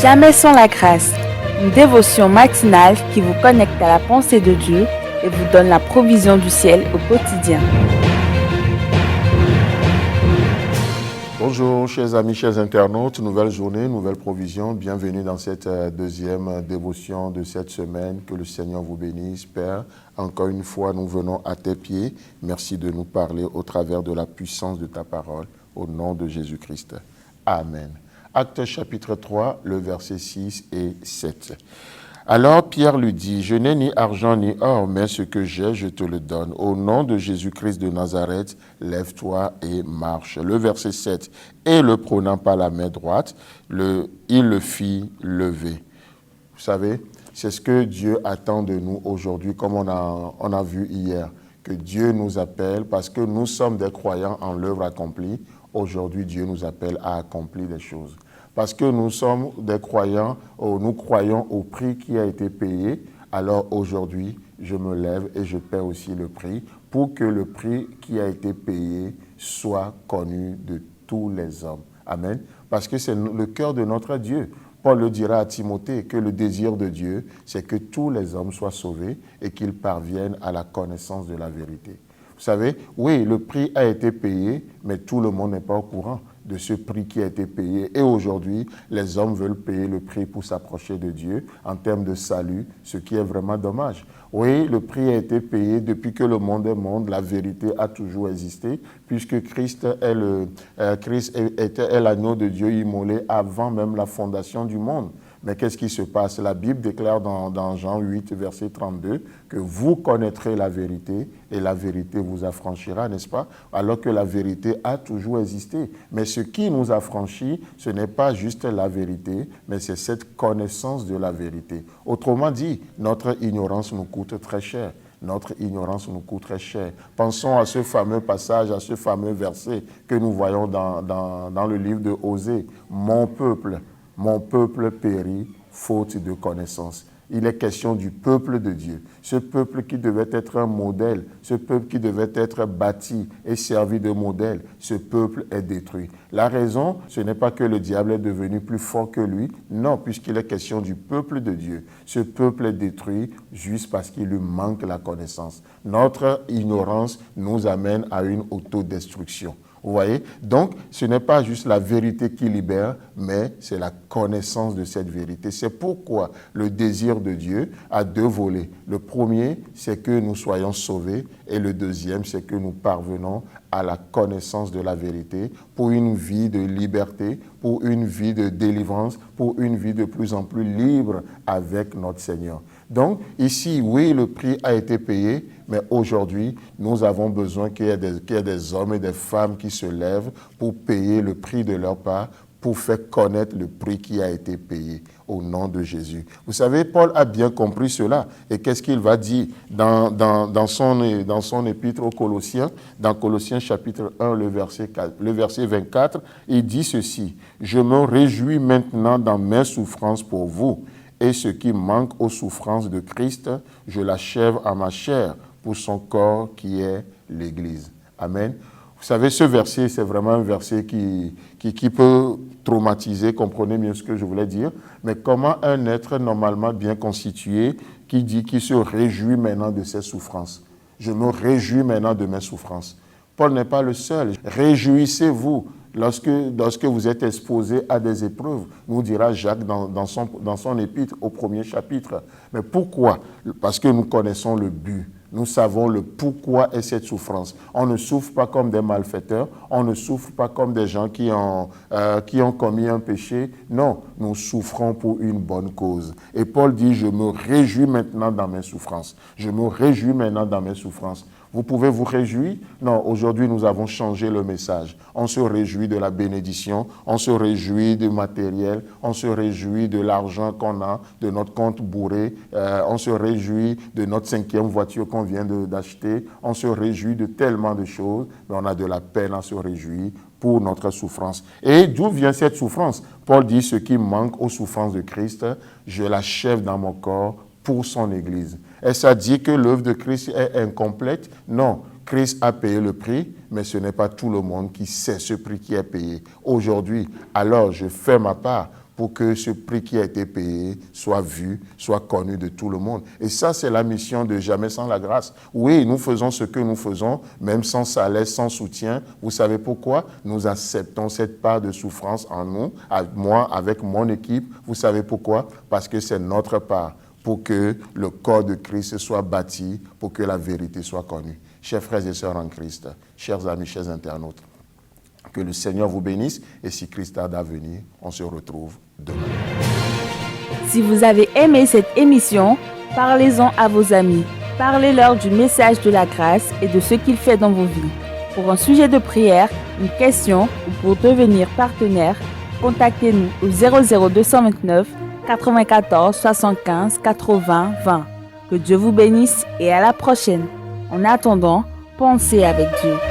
Jamais sans la grâce, une dévotion matinale qui vous connecte à la pensée de Dieu et vous donne la provision du ciel au quotidien. Bonjour chers amis, chers internautes, nouvelle journée, nouvelle provision. Bienvenue dans cette deuxième dévotion de cette semaine. Que le Seigneur vous bénisse, Père. Encore une fois, nous venons à tes pieds. Merci de nous parler au travers de la puissance de ta parole. Au nom de Jésus-Christ. Amen. Actes chapitre 3, le verset 6 et 7. Alors Pierre lui dit, « Je n'ai ni argent ni or, mais ce que j'ai, je te le donne. Au nom de Jésus-Christ de Nazareth, lève-toi et marche. » Le verset 7. Et le prenant par la main droite, il le fit lever. Vous savez, c'est ce que Dieu attend de nous aujourd'hui, comme on a vu hier, que Dieu nous appelle, parce que nous sommes des croyants en l'œuvre accomplie. Aujourd'hui, Dieu nous appelle à accomplir des choses. Parce que nous sommes des croyants, nous croyons au prix qui a été payé, alors aujourd'hui, je me lève et je paie aussi le prix pour que le prix qui a été payé soit connu de tous les hommes. Amen. Parce que c'est le cœur de notre Dieu. Paul le dira à Timothée que le désir de Dieu, c'est que tous les hommes soient sauvés et qu'ils parviennent à la connaissance de la vérité. Vous savez, oui, le prix a été payé, mais tout le monde n'est pas au courant de ce prix qui a été payé. Et aujourd'hui, les hommes veulent payer le prix pour s'approcher de Dieu en termes de salut, ce qui est vraiment dommage. Oui, le prix a été payé depuis que le monde est monde, la vérité a toujours existé, puisque Christ est l'agneau de Dieu immolé avant même la fondation du monde. Mais qu'est-ce qui se passe? La Bible déclare dans Jean 8, verset 32, que vous connaîtrez la vérité et la vérité vous affranchira, n'est-ce pas? Alors que la vérité a toujours existé. Mais ce qui nous affranchit, ce n'est pas juste la vérité, mais c'est cette connaissance de la vérité. Autrement dit, notre ignorance nous coûte très cher. Notre ignorance nous coûte très cher. Pensons à ce fameux passage, à ce fameux verset que nous voyons dans le livre de Osée. Mon peuple périt faute de connaissance. Il est question du peuple de Dieu. Ce peuple qui devait être un modèle, ce peuple qui devait être bâti et servi de modèle, ce peuple est détruit. La raison, ce n'est pas que le diable est devenu plus fort que lui, non, puisqu'il est question du peuple de Dieu. Ce peuple est détruit juste parce qu'il lui manque la connaissance. Notre ignorance nous amène à une autodestruction. Vous voyez? Donc, ce n'est pas juste la vérité qui libère, mais c'est la connaissance de cette vérité. C'est pourquoi le désir de Dieu a deux volets. Le premier, c'est que nous soyons sauvés, et le deuxième, c'est que nous parvenons à la connaissance de la vérité pour une vie de liberté, pour une vie de délivrance, pour une vie de plus en plus libre avec notre Seigneur. Donc, ici, oui, le prix a été payé, mais aujourd'hui, nous avons besoin qu'il y ait des hommes et des femmes qui se lèvent pour payer le prix de leur part, pour faire connaître le prix qui a été payé au nom de Jésus. Vous savez, Paul a bien compris cela. Et qu'est-ce qu'il va dire dans son épître aux Colossiens, dans Colossiens chapitre 1, le verset 24, il dit ceci, « Je me réjouis maintenant dans mes souffrances pour vous, et ce qui manque aux souffrances de Christ, je l'achève à ma chair pour son corps qui est l'Église. » Amen. Vous savez, ce verset, c'est vraiment un verset qui peut traumatiser, comprenez mieux ce que je voulais dire, mais comment un être normalement bien constitué qui se réjouit maintenant de ses souffrances. Je me réjouis maintenant de mes souffrances. Paul n'est pas le seul. Réjouissez-vous lorsque vous êtes exposé à des épreuves, nous dira Jacques dans son épître au premier chapitre. Mais pourquoi? Parce que nous connaissons le but. Nous savons le pourquoi est cette souffrance. On ne souffre pas comme des malfaiteurs, on ne souffre pas comme des gens qui ont commis un péché. Non, nous souffrons pour une bonne cause. Et Paul dit, je me réjouis maintenant dans mes souffrances. Je me réjouis maintenant dans mes souffrances. Vous pouvez vous réjouir? Non, aujourd'hui nous avons changé le message. On se réjouit de la bénédiction, on se réjouit du matériel, on se réjouit de l'argent qu'on a, de notre compte bourré, on se réjouit de notre 5e voiture qu'on vient d'acheter, on se réjouit de tellement de choses, mais on a de la peine à se réjouir pour notre souffrance. Et d'où vient cette souffrance? Paul dit, ce qui manque aux souffrances de Christ, je l'achève dans mon corps pour son Église. Est-ce à dire que l'œuvre de Christ est incomplète? Non. Christ a payé le prix, mais ce n'est pas tout le monde qui sait ce prix qui est payé. Aujourd'hui, alors je fais ma part pour que ce prix qui a été payé soit vu, soit connu de tout le monde. Et ça, c'est la mission de Jamais sans la grâce. Oui, nous faisons ce que nous faisons, même sans salaire, sans soutien. Vous savez pourquoi? Nous acceptons cette part de souffrance en nous, moi, avec mon équipe. Vous savez pourquoi? Parce que c'est notre part, pour que le corps de Christ soit bâti, pour que la vérité soit connue. Chers frères et sœurs en Christ, chers amis, chers internautes, que le Seigneur vous bénisse et si Christ tarde à venir, on se retrouve demain. Si vous avez aimé cette émission, parlez-en à vos amis. Parlez-leur du message de la grâce et de ce qu'il fait dans vos vies. Pour un sujet de prière, une question ou pour devenir partenaire, contactez-nous au 00229 94 75 80 20. Que Dieu vous bénisse et à la prochaine. En attendant, pensez avec Dieu.